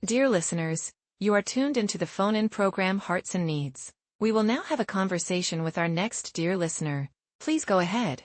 Dear listeners, you are tuned into the phone-in program Hearts and Needs. We will now have a conversation with our next dear listener. Please go ahead.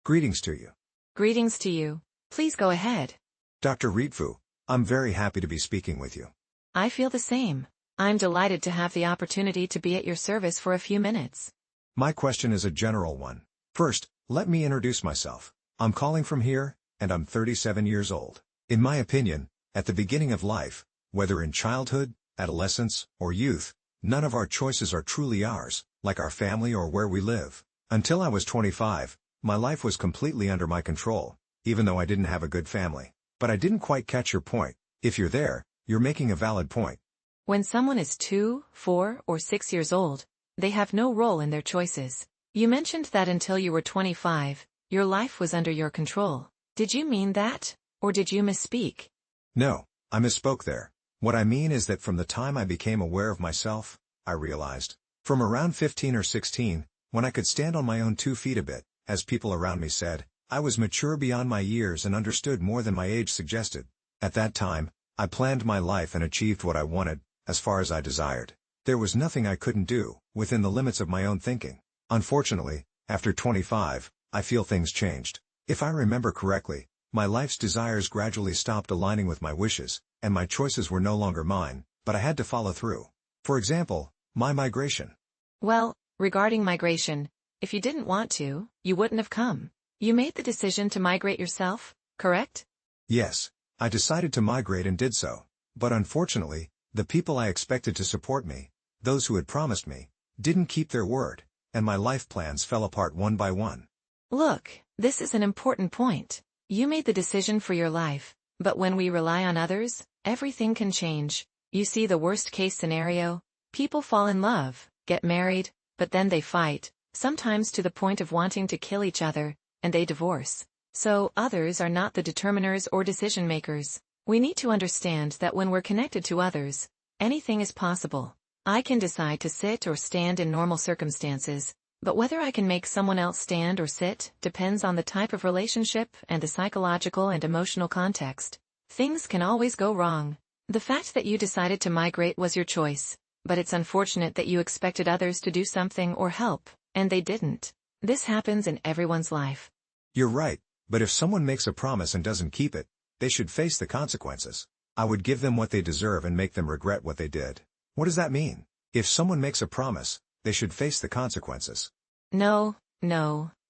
Greetings to you. Greetings to you. Please go ahead. Dr. Ritvoo, I'm very happy to be speaking with you. I feel the same. I'm delighted to have the opportunity to be at your service for a few minutes. My question is a general one. First, let me introduce myself. I'm calling from here, and I'm 37 years old. In my opinion, at the beginning of life, whether in childhood, adolescence, or youth, none of our choices are truly ours, like our family or where we live. Until I was 25, my life was completely under my control, even though I didn't have a good family. But I didn't quite catch your point. If you're there, you're making a valid point. When someone is 2, 4, or 6 years old, they have no role in their choices. You mentioned that until you were 25, your life was under your control. Did you mean that, or did you misspeak? No, I misspoke there. What I mean is that from the time I became aware of myself, I realized. From around 15 or 16, when I could stand on my own 2 feet a bit, as people around me said, I was mature beyond my years and understood more than my age suggested. At that time, I planned my life and achieved what I wanted, as far as I desired. There was nothing I couldn't do, within the limits of my own thinking. Unfortunately, after 25, I feel things changed. If I remember correctly, my life's desires gradually stopped aligning with my wishes, and my choices were no longer mine, but I had to follow through. For example, my migration. Well, regarding migration, if you didn't want to, you wouldn't have come. You made the decision to migrate yourself, correct? Yes, I decided to migrate and did so. But unfortunately, the people I expected to support me, those who had promised me, didn't keep their word, and my life plans fell apart one by one. Look, this is an important point. You made the decision for your life, but when we rely on others, everything can change. You see the worst-case scenario? People fall in love, get married, but then they fight, sometimes to the point of wanting to kill each other, and they divorce. So, others are not the determiners or decision-makers. We need to understand that when we're connected to others, anything is possible. I can decide to sit or stand in normal circumstances, but whether I can make someone else stand or sit depends on the type of relationship and the psychological and emotional context. Things can always go wrong. The fact that you decided to migrate was your choice, but it's unfortunate that you expected others to do something or help, and they didn't. This happens in everyone's life. You're right, but if someone makes a promise and doesn't keep it, they should face the consequences. I would give them what they deserve and make them regret what they did. What does that mean? If someone makes a promise, they should face the consequences. No,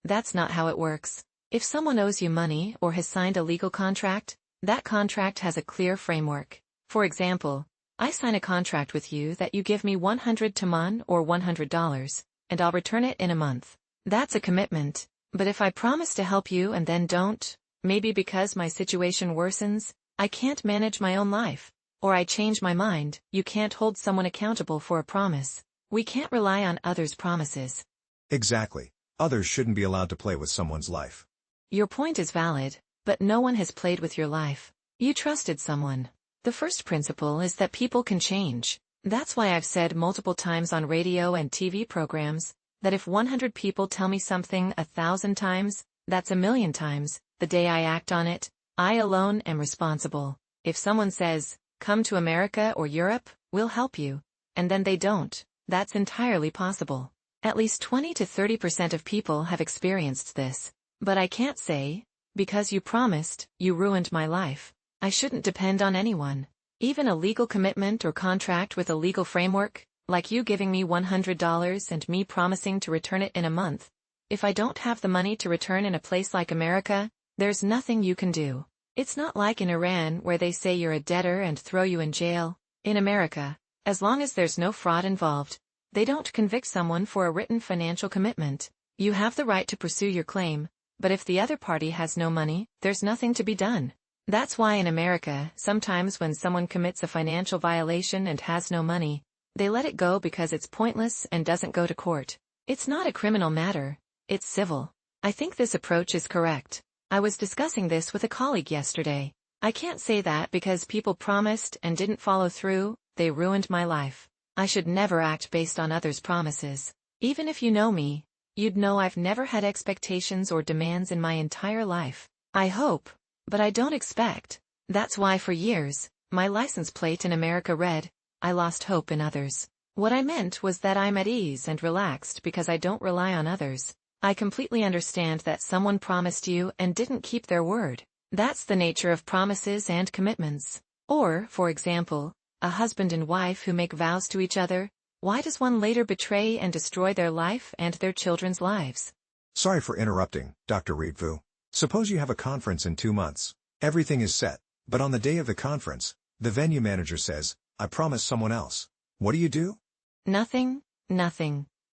that's not how it works. If someone owes you money or has signed a legal contract, that contract has a clear framework. For example, I sign a contract with you that you give me 100 taman or $100, and I'll return it in a month. That's a commitment. But if I promise to help you and then don't, maybe because my situation worsens, I can't manage my own life, or I change my mind, you can't hold someone accountable for a promise. We can't rely on others' promises. Exactly. Others shouldn't be allowed to play with someone's life. Your point is valid, but no one has played with your life. You trusted someone. The first principle is that people can change. That's why I've said multiple times on radio and TV programs, that if 100 people tell me something 1,000 times, that's 1,000,000 times, the day I act on it, I alone am responsible. If someone says, come to America or Europe, we'll help you, and then they don't, that's entirely possible. At least 20 to 30% of people have experienced this. But I can't say, because you promised, you ruined my life. I shouldn't depend on anyone. Even a legal commitment or contract with a legal framework, like you giving me $100 and me promising to return it in a month. If I don't have the money to return in a place like America, there's nothing you can do. It's not like in Iran where they say you're a debtor and throw you in jail. In America, as long as there's no fraud involved, they don't convict someone for a written financial commitment. You have the right to pursue your claim, but if the other party has no money, there's nothing to be done. That's why in America, sometimes when someone commits a financial violation and has no money, they let it go because it's pointless and doesn't go to court. It's not a criminal matter, it's civil. I think this approach is correct. I was discussing this with a colleague yesterday. I can't say that because people promised and didn't follow through, they ruined my life. I should never act based on others' promises. Even if you know me, you'd know I've never had expectations or demands in my entire life. I hope, but I don't expect. That's why for years, My license plate in America read, "I lost hope in others." What I meant was that I'm at ease and relaxed because I don't rely on others. I completely understand that someone promised you and didn't keep their word. That's the nature of promises and commitments. Or, for example, a husband and wife who make vows to each other. Why does one later betray and destroy their life and their children's lives? Sorry for interrupting, Dr. Ritvoo. Suppose you have a conference in 2 months. Everything is set, but on the day of the conference, the venue manager says, "I promised someone else." What do? Nothing.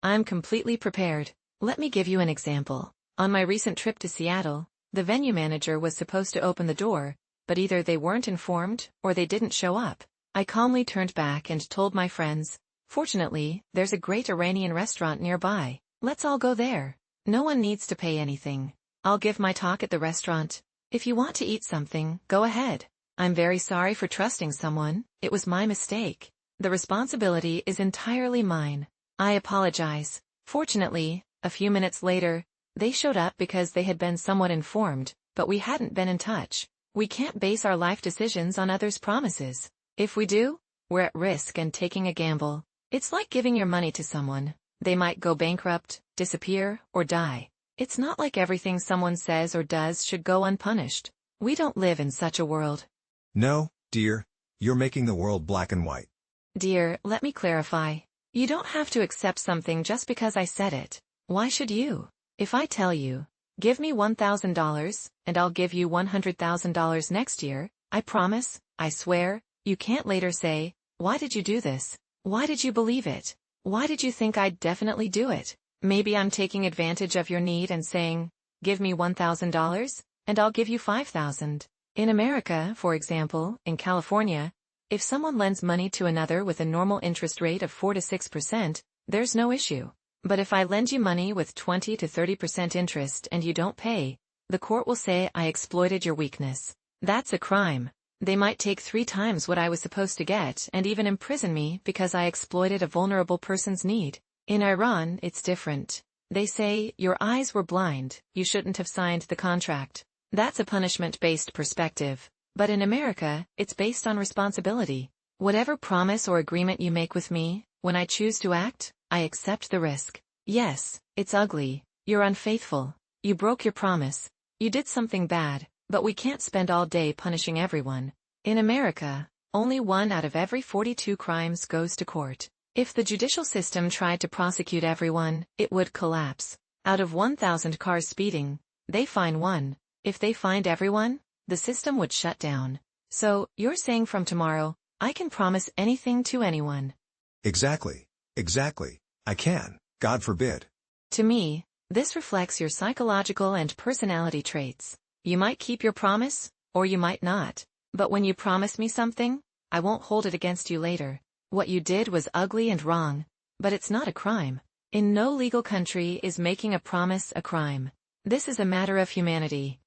I'm completely prepared. Let me give you an example. On my recent trip to Seattle, the venue manager was supposed to open the door, but either they weren't informed or they didn't show up. I calmly turned back and told my friends, "Fortunately, there's a great Iranian restaurant nearby. Let's all go there. No one needs to pay anything. I'll give my talk at the restaurant. If you want to eat something, go ahead. I'm very sorry for trusting someone. It was my mistake. The responsibility is entirely mine. I apologize." Fortunately, a few minutes later, they showed up because they had been somewhat informed, but we hadn't been in touch. We can't base our life decisions on others' promises. If we do, we're at risk and taking a gamble. It's like giving your money to someone. They might go bankrupt, disappear, or die. It's not like everything someone says or does should go unpunished. We don't live in such a world. No, dear. You're making the world black and white. Dear, let me clarify. You don't have to accept something just because I said it. Why should you? If I tell you, "Give me $1,000, and I'll give you $100,000 next year, I promise, I swear," you can't later say, "Why did you do this? Why did you believe it? Why did you think I'd definitely do it?" Maybe I'm taking advantage of your need and saying, "Give me $1,000, and I'll give you $5,000. In America, for example, in California, if someone lends money to another with a normal interest rate of 4 to 6%, there's no issue. But if I lend you money with 20 to 30% interest and you don't pay, the court will say I exploited your weakness. That's a crime. They might take 3 times what I was supposed to get and even imprison me because I exploited a vulnerable person's need. In Iran, it's different. They say, "Your eyes were blind, you shouldn't have signed the contract." That's a punishment-based perspective. But in America, it's based on responsibility. Whatever promise or agreement you make with me, when I choose to act, I accept the risk. Yes, it's ugly. You're unfaithful. You broke your promise. You did something bad, but we can't spend all day punishing everyone. In America, only 1 out of every 42 crimes goes to court. If the judicial system tried to prosecute everyone, it would collapse. Out of 1,000 cars speeding, they fine 1. If they fined everyone, the system would shut down. So, you're saying from tomorrow, I can promise anything to anyone. Exactly. I can, God forbid. To me, this reflects your psychological and personality traits. You might keep your promise, or you might not. But when you promise me something, I won't hold it against you later. What you did was ugly and wrong, but it's not a crime. In no legal country is making a promise a crime. This is a matter of humanity.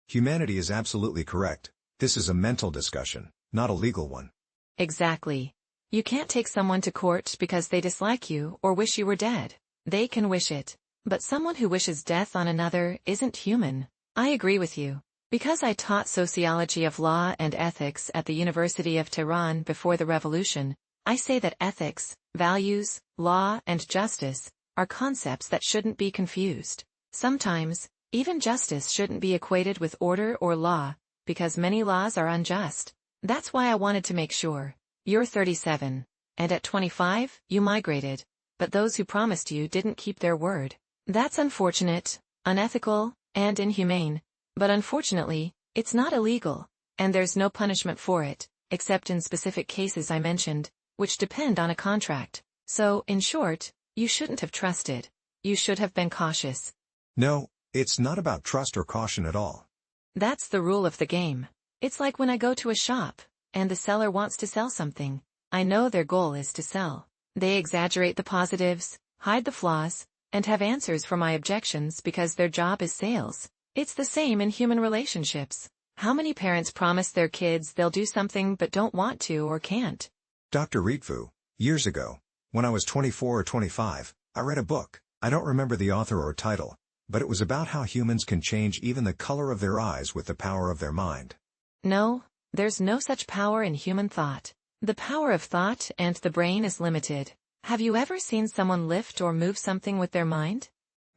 Humanity is absolutely correct. This is a mental discussion, not a legal one. Exactly. You can't take someone to court because they dislike you or wish you were dead. They can wish it. But someone who wishes death on another isn't human. I agree with you. Because I taught sociology of law and ethics at the University of Tehran before the revolution, I say that ethics, values, law, and justice are concepts that shouldn't be confused. Sometimes, even justice shouldn't be equated with order or law, because many laws are unjust. That's why I wanted to make sure. You're 37. And at 25, you migrated. But those who promised you didn't keep their word. That's unfortunate, unethical, and inhumane. But unfortunately, it's not illegal. And there's no punishment for it, except in specific cases I mentioned, which depend on a contract. So, in short, you shouldn't have trusted. You should have been cautious. No, it's not about trust or caution at all. That's the rule of the game. It's like when I go to a shop, and the seller wants to sell something. I know their goal is to sell. They exaggerate the positives, hide the flaws, and have answers for my objections because their job is sales. It's the same in human relationships. How many parents promise their kids they'll do something but don't want to or can't? Dr. Ritvoo, years ago, when I was 24 or 25, I read a book. I don't remember the author or title, but it was about how humans can change even the color of their eyes with the power of their mind. No, There's no such power in human thought. The power of thought and the brain is limited. Have you ever seen someone lift or move something with their mind?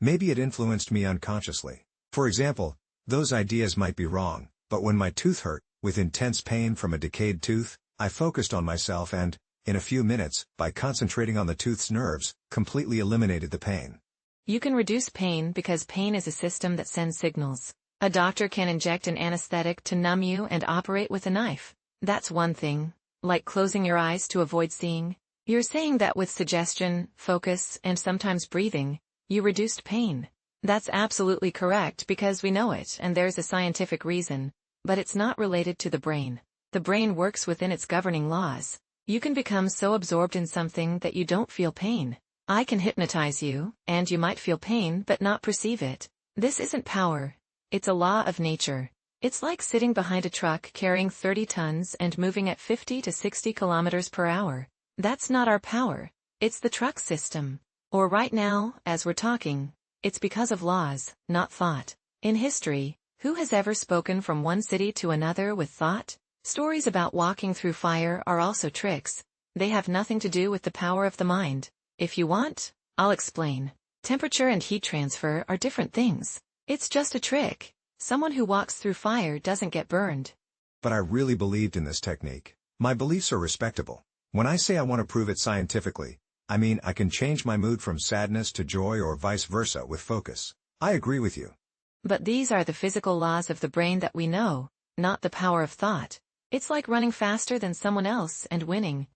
Maybe it influenced me unconsciously. For example, those ideas might be wrong, but when my tooth hurt, with intense pain from a decayed tooth, I focused on myself and, in a few minutes, by concentrating on the tooth's nerves, completely eliminated the pain. You can reduce pain because pain is a system that sends signals. A doctor can inject an anesthetic to numb you and operate with a knife. That's one thing, like closing your eyes to avoid seeing. You're saying that with suggestion, focus, and sometimes breathing, you reduced pain. That's absolutely correct because we know it and there's a scientific reason, but it's not related to the brain. The brain works within its governing laws. You can become so absorbed in something that you don't feel pain. I can hypnotize you, and you might feel pain but not perceive it. This isn't power. It's a law of nature. It's like sitting behind a truck carrying 30 tons and moving at 50 to 60 kilometers per hour. That's not our power. It's the truck system. Or right now, as we're talking, it's because of laws, not thought. In history, who has ever spoken from one city to another with thought? Stories about walking through fire are also tricks. They have nothing to do with the power of the mind. If you want, I'll explain. Temperature and heat transfer are different things. It's just a trick. Someone who walks through fire doesn't get burned. But I really believed in this technique. My beliefs are respectable. When I say I want to prove it scientifically, I mean I can change my mood from sadness to joy or vice versa with focus. I agree with you. But these are the physical laws of the brain that we know, not the power of thought. It's like running faster than someone else and winning.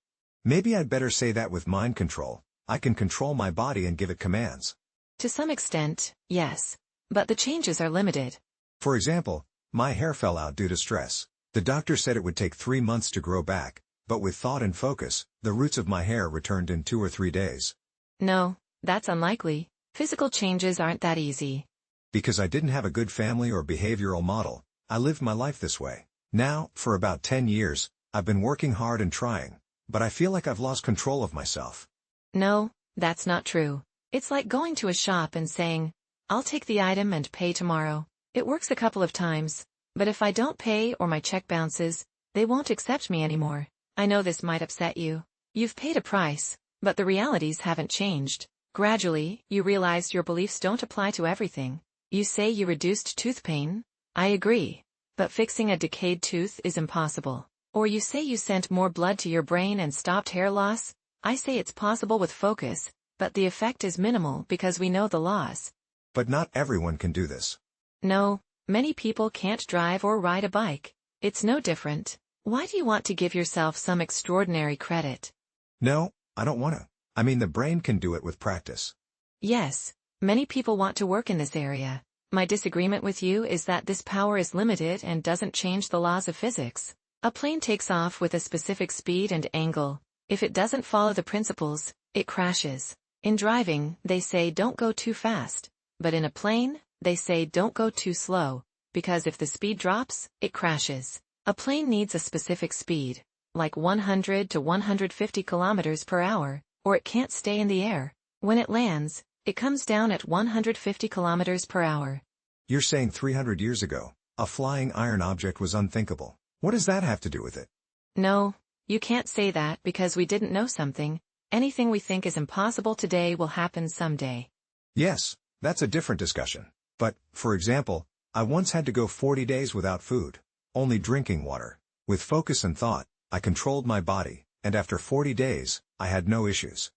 Maybe I'd better say that with mind control, I can control my body and give it commands. To some extent, yes. But the changes are limited. For example, my hair fell out due to stress. The doctor said it would take 3 months to grow back, but with thought and focus, the roots of my hair returned in 2 or 3 days. No, that's unlikely. Physical changes aren't that easy. Because I didn't have a good family or behavioral model, I lived my life this way. Now, for about 10 years, I've been working hard and trying, but I feel like I've lost control of myself. No, that's not true. It's like going to a shop and saying, I'll take the item and pay tomorrow. It works a couple of times, but if I don't pay or my check bounces, they won't accept me anymore. I know this might upset you. You've paid a price, but the realities haven't changed. Gradually, you realized your beliefs don't apply to everything. You say you reduced tooth pain. I agree. But fixing a decayed tooth is impossible. Or you say you sent more blood to your brain and stopped hair loss. I say it's possible with focus, but the effect is minimal because we know the laws. But not everyone can do this. No, many people can't drive or ride a bike. It's no different. Why do you want to give yourself some extraordinary credit? No, I don't want to. I mean, the brain can do it with practice. Yes, many people want to work in this area. My disagreement with you is that this power is limited and doesn't change the laws of physics. A plane takes off with a specific speed and angle. If it doesn't follow the principles, it crashes. In driving, they say don't go too fast. But in a plane, they say don't go too slow, because if the speed drops, it crashes. A plane needs a specific speed, like 100 to 150 kilometers per hour, or it can't stay in the air. When it lands, it comes down at 150 kilometers per hour. You're saying 300 years ago, a flying iron object was unthinkable. What does that have to do with it? No, you can't say that because we didn't know something. Anything we think is impossible today will happen someday. Yes, that's a different discussion. But, for example, I once had to go 40 days without food, only drinking water. With focus and thought, I controlled my body, and after 40 days, I had no issues.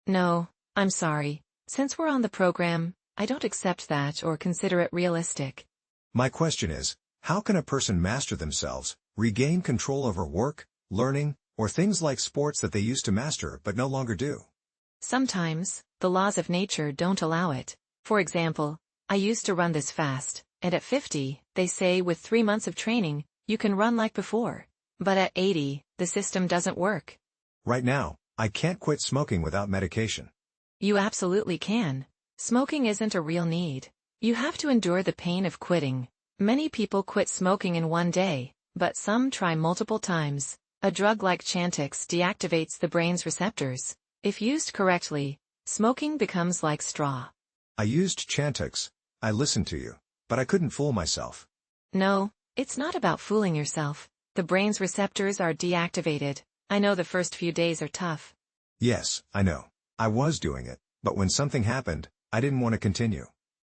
No, I'm sorry. Since we're on the program, I don't accept that or consider it realistic. My question is, how can a person master themselves, regain control over work, learning, or things like sports that they used to master but no longer do? Sometimes, the laws of nature don't allow it. For example, I used to run this fast, and at 50, they say with 3 months of training, you can run like before. But at 80, the system doesn't work. Right now, I can't quit smoking without medication. You absolutely can. Smoking isn't a real need. You have to endure the pain of quitting. Many people quit smoking in one day, but some try multiple times. A drug like Chantix deactivates the brain's receptors. If used correctly, smoking becomes like straw. I used Chantix. I listened to you, but I couldn't fool myself. No, it's not about fooling yourself. The brain's receptors are deactivated. I know the first few days are tough. Yes, I know. I was doing it, but when something happened, I didn't want to continue.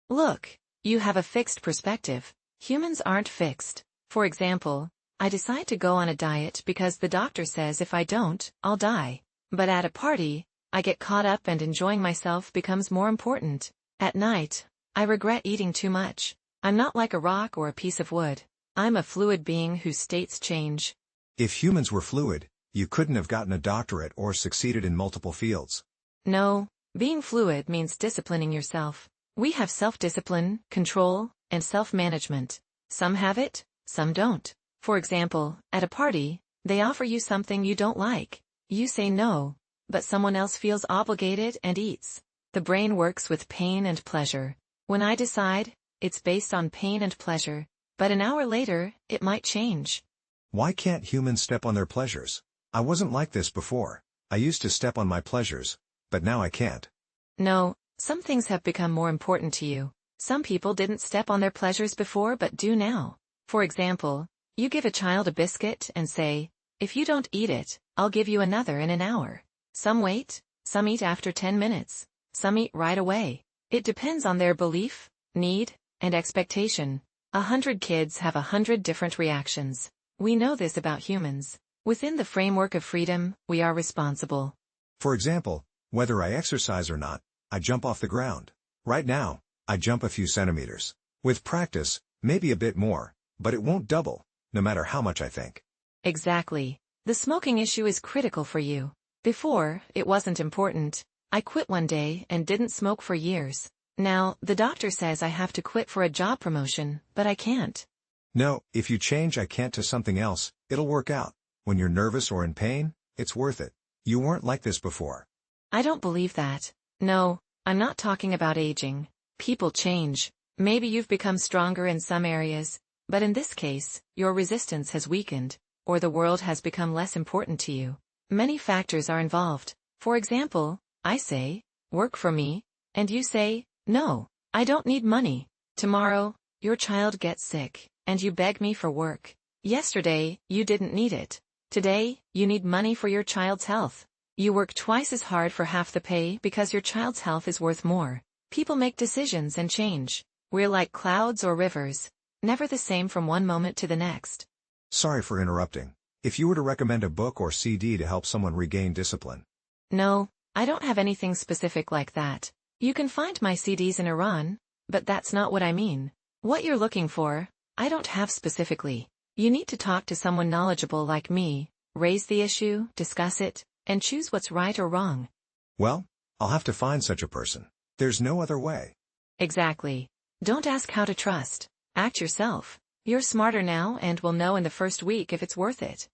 Look, you have a fixed perspective. Humans aren't fixed. For example, I decide to go on a diet because the doctor says if I don't, I'll die. But at a party, I get caught up and enjoying myself becomes more important. At night, I regret eating too much. I'm not like a rock or a piece of wood. I'm a fluid being whose states change. If humans were fluid, you couldn't have gotten a doctorate or succeeded in multiple fields. No, being fluid means disciplining yourself. We have self-discipline, control, and self-management. Some have it, some don't. For example, at a party, they offer you something you don't like. You say no, but someone else feels obligated and eats. The brain works with pain and pleasure. When I decide, it's based on pain and pleasure, but an hour later, it might change. Why can't humans step on their pleasures? I wasn't like this before. I used to step on my pleasures, but now I can't. No, some things have become more important to you. Some people didn't step on their pleasures before but do now. For example, you give a child a biscuit and say, if you don't eat it, I'll give you another in an hour. Some wait, some eat after 10 minutes, some eat right away. It depends on their belief, need, and expectation. 100 kids have 100 different reactions. We know this about humans. Within the framework of freedom, we are responsible. For example, whether I exercise or not, I jump off the ground. Right now, I jump a few centimeters. With practice, maybe a bit more, but it won't double, no matter how much I think. Exactly. The smoking issue is critical for you. Before, it wasn't important. I quit one day and didn't smoke for years. Now, the doctor says I have to quit for a job promotion, but I can't. No, if you change I can't to something else, it'll work out. When you're nervous or in pain, it's worth it. You weren't like this before. I don't believe that. No, I'm not talking about aging. People change. Maybe you've become stronger in some areas, but in this case, your resistance has weakened, or the world has become less important to you. Many factors are involved. For example, I say, work for me, and you say, no, I don't need money. Tomorrow, your child gets sick, and you beg me for work. Yesterday, you didn't need it. Today, you need money for your child's health. You work twice as hard for half the pay because your child's health is worth more. People make decisions and change. We're like clouds or rivers, never the same from one moment to the next. Sorry for interrupting. If you were to recommend a book or CD to help someone regain discipline. No, I don't have anything specific like that. You can find my CDs in Iran, but that's not what I mean. What you're looking for, I don't have specifically. You need to talk to someone knowledgeable like me, raise the issue, discuss it, and choose what's right or wrong. Well, I'll have to find such a person. There's no other way. Exactly. Don't ask how to trust. Act yourself. You're smarter now and will know in the first week if it's worth it.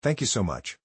Thank you so much.